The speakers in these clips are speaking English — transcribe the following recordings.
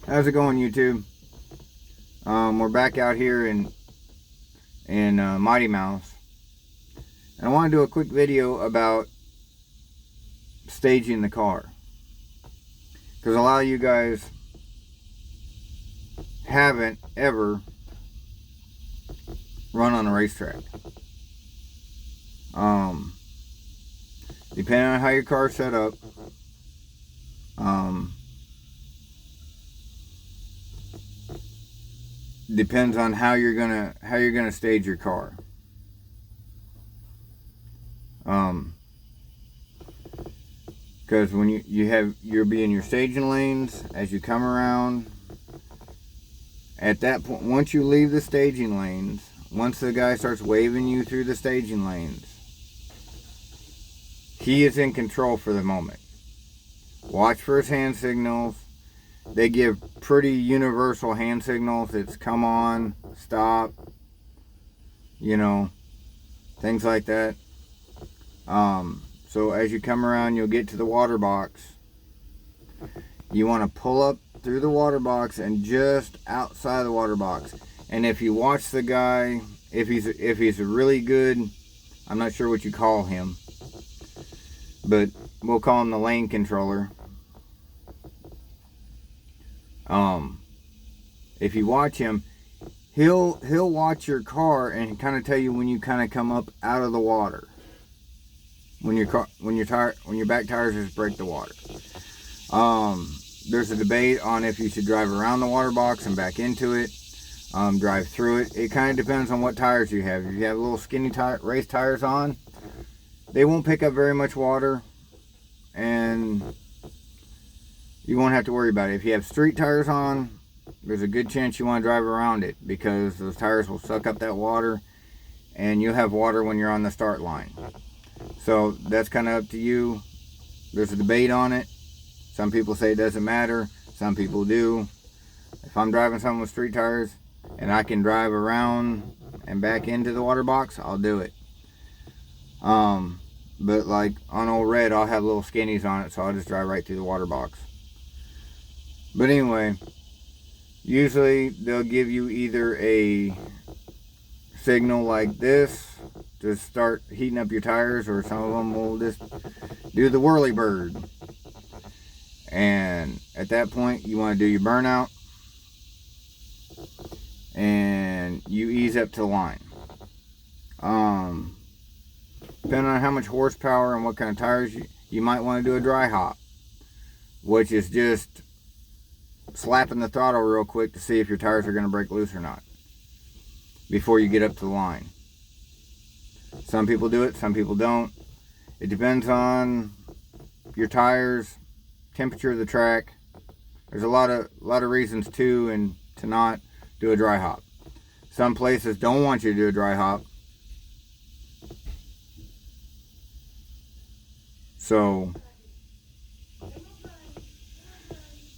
How's it going, YouTube? We're back out here in Mighty Mouse, and I want to do a quick video about staging the car, because a lot of you guys haven't ever run on a racetrack. Depending on how your car's set up, depends on how you're gonna stage your car. Because when you'll be in your staging lanes as you come around. At that point, once you leave the staging lanes, once the guy starts waving you through the staging lanes, he is in control for the moment. Watch for his hand signals. They give pretty universal hand signals. It's come on, stop, things like that. So as you come around, you'll get to the water box. You want to pull up through the water box and just outside the water box. And if you watch the guy, if he's a really good, I'm not sure what you call him, but we'll call him the lane controller. If you watch him, he'll watch your car and kind of tell you when you kind of come up out of the water. When your back tires just break the water. There's a debate on if you should drive around the water box and back into it, drive through it. It kind of depends on what tires you have. If you have little skinny race tires on, they won't pick up very much water, and you won't have to worry about it. If you have street tires on, there's a good chance you want to drive around it, because those tires will suck up that water, and you'll have water when you're on the start line. So that's kind of up to you. There's a debate on it. Some people say it doesn't matter. Some people do. If I'm driving something with street tires and I can drive around and back into the water box, I'll do it. But like on old red, I'll have little skinnies on it, so I'll just drive right through the water box. But anyway, usually they'll give you either a signal like this to start heating up your tires, or some of them will just do the whirly bird. And at that point, you want to do your burnout, and you ease up to the line. Depending on how much horsepower and what kind of tires you might want to do a dry hop, which is just slapping the throttle real quick to see if your tires are going to break loose or not before you get up to the line. Some people do it, some people don't. It depends on your tires, temperature of the track. There's a lot of reasons to and to not do a dry hop. Some places don't want you to do a dry hop. So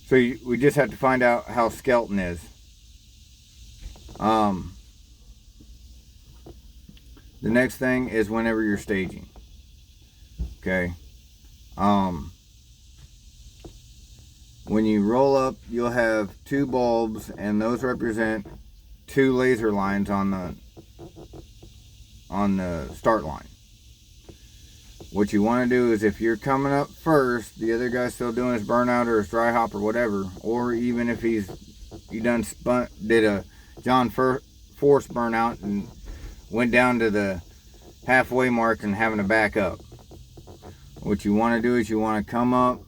we just have to find out how Skelton is. The next thing is whenever you're staging. Okay. When you roll up, you'll have two bulbs, and those represent two laser lines on the start line. What you want to do is, if you're coming up first, the other guy's still doing his burnout or his dry hop or whatever, or even if did a John Force burnout and went down to the halfway mark and having to back up. What you want to do is you want to come up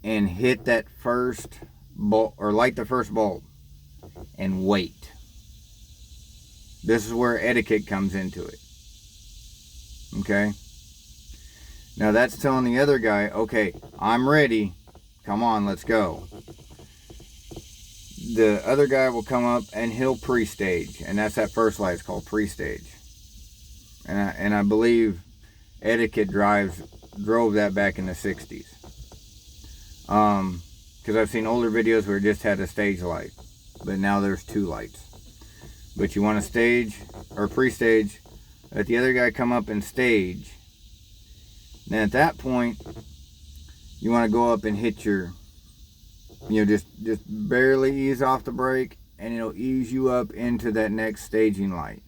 and hit that first bulb, or light the first bulb, and wait. This is where etiquette comes into it. Okay? Now that's telling the other guy, okay, I'm ready. Come on, let's go. The other guy will come up and he'll pre-stage, and that's that first light. It's called pre-stage. And I believe etiquette drove that back in the 60s. Because I've seen older videos where it just had a stage light, but now there's two lights. But you want to stage or pre-stage, let the other guy come up and stage. Then at that point, you want to go up and hit your You know, just barely ease off the brake, and it'll ease you up into that next staging light.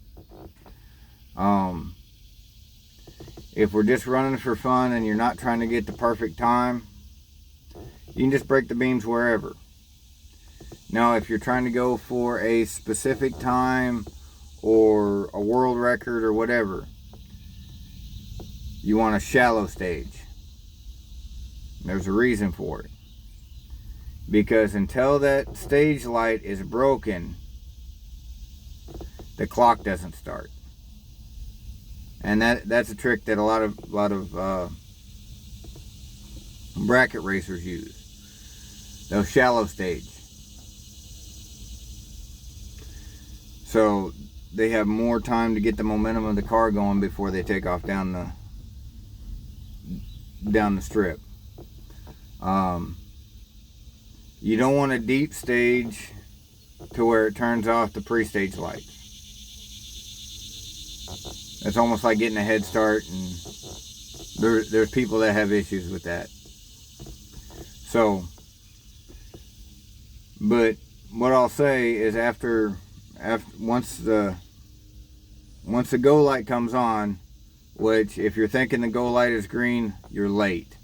If we're just running for fun and you're not trying to get the perfect time, you can just break the beams wherever. Now, if you're trying to go for a specific time or a world record or whatever, you want a shallow stage. There's a reason for it. Because until that stage light is broken, the clock doesn't start. And that's a trick that a lot of bracket racers use. They'll shallow stage. So they have more time to get the momentum of the car going before they take off down the strip. You don't want a deep stage to where it turns off the pre-stage lights. It's almost like getting a head start, and there's people that have issues with that. So, but what I'll say is once the go light comes on, which if you're thinking the go light is green, you're late.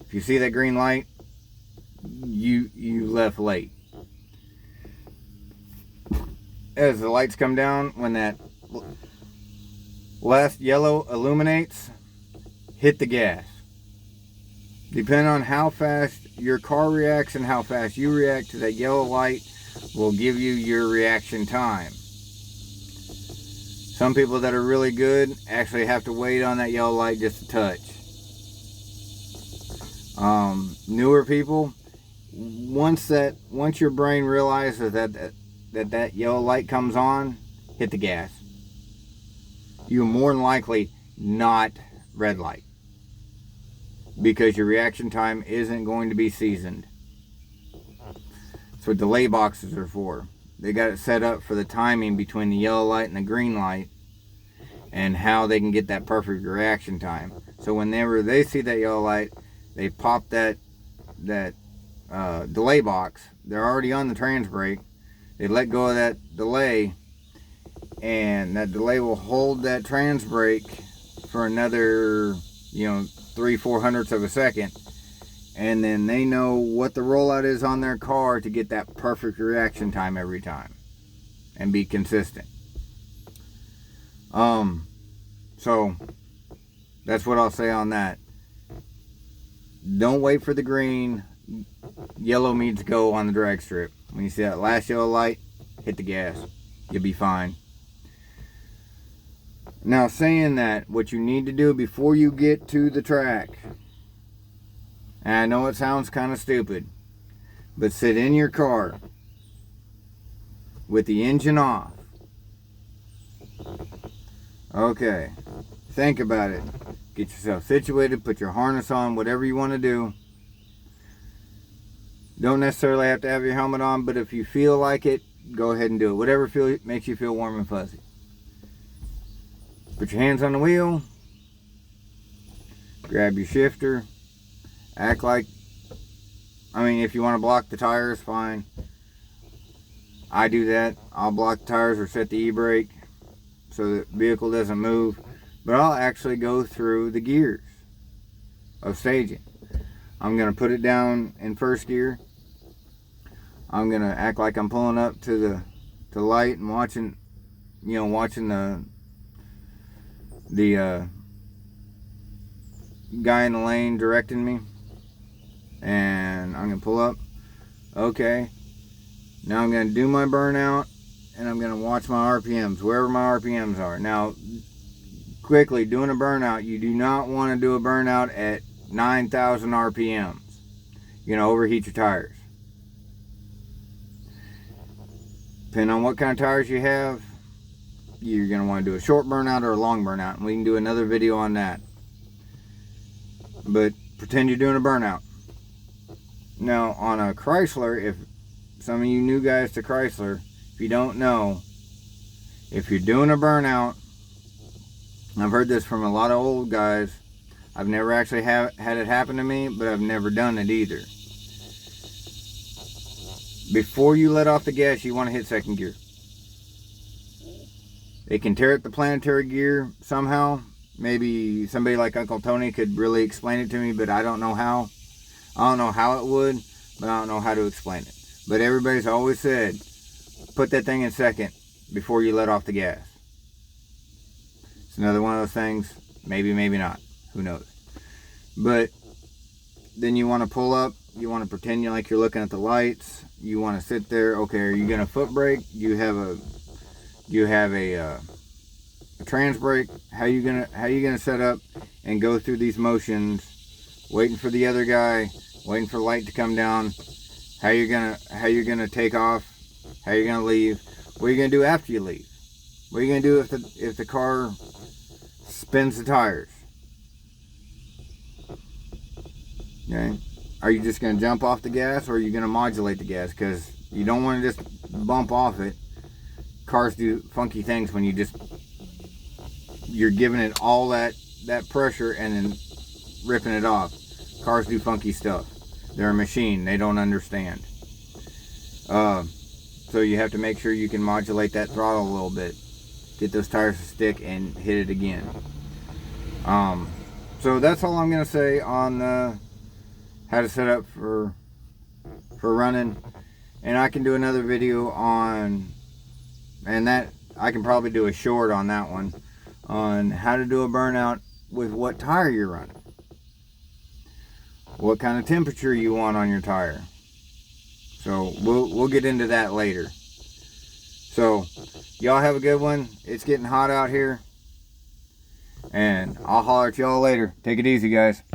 If you see that green light, you left late. As the lights come down, when that last yellow illuminates, hit the gas. Depending on how fast your car reacts and how fast you react to that yellow light will give you your reaction time. Some people that are really good actually have to wait on that yellow light just a touch. Newer people, once your brain realizes that yellow light comes on, hit the gas. You're more than likely not red light, because your reaction time isn't going to be seasoned. That's what delay boxes are for. They got it set up for the timing between the yellow light and the green light, and how they can get that perfect reaction time. So whenever they see that yellow light, they pop that delay box. They're already on the trans brake. They let go of that delay, and that delay will hold that trans brake for another 3/400ths of a second, and then they know what the rollout is on their car to get that perfect reaction time every time and be consistent. So that's what I'll say on that. Don't wait for the green. Yellow means go on the drag strip. When you see that last yellow light, hit the gas. You'll be fine. Now, saying that, what you need to do before you get to the track, and I know it sounds kind of stupid, but sit in your car with the engine off. Okay, think about it. Get yourself situated, put your harness on, whatever you want to do. Don't necessarily have to have your helmet on, but if you feel like it, go ahead and do it. Whatever makes you feel warm and fuzzy. Put your hands on the wheel. Grab your shifter. Act like, if you want to block the tires, fine. I do that. I'll block the tires or set the e-brake so the vehicle doesn't move. But I'll actually go through the gears of staging. I'm going to put it down in first gear. I'm going to act like I'm pulling up to the light and watching the guy in the lane directing me. And I'm going to pull up. Okay. Now I'm going to do my burnout, and I'm going to watch my RPMs, wherever my RPMs are. Now, quickly, doing a burnout, you do not want to do a burnout at 9,000 RPMs. You're going to overheat your tires. Depending on what kind of tires you have, you're going to want to do a short burnout or a long burnout. And we can do another video on that. But pretend you're doing a burnout. Now, on a Chrysler, if some of you new guys to Chrysler, if you don't know, if you're doing a burnout, I've heard this from a lot of old guys. I've never actually had it happen to me, but I've never done it either. before you let off the gas, you want to hit second gear. It can tear up the planetary gear somehow. Maybe somebody like Uncle Tony could really explain it to me, but I don't know how. I don't know how it would, but I don't know how to explain it. But everybody's always said, put that thing in second before you let off the gas. It's another one of those things, maybe, maybe not. Who knows? But then you want to pull up. You want to pretend like you're looking at the lights. You want to sit there. Okay, are you going to foot brake? You have a trans brake. How you gonna set up and go through these motions, waiting for the other guy, waiting for the light to come down? How you gonna take off? How you gonna leave? What are you gonna do after you leave? What are you gonna do if the car spins the tires? Okay. Are you just gonna jump off the gas, or are you gonna modulate the gas? Because you don't want to just bump off it. Cars do funky things when you're giving it all that pressure and then ripping it off. Cars do funky stuff. They're a machine. They don't understand. So you have to make sure you can modulate that throttle a little bit. Get those tires to stick and hit it again. So that's all I'm going to say on how to set up for running. And I can do another video on, and that I can probably do a short on that one, on how to do a burnout with what tire you're running. What kind of temperature you want on your tire. So we'll get into that later. So y'all have a good one. It's getting hot out here. And I'll holler at y'all later. Take it easy, guys.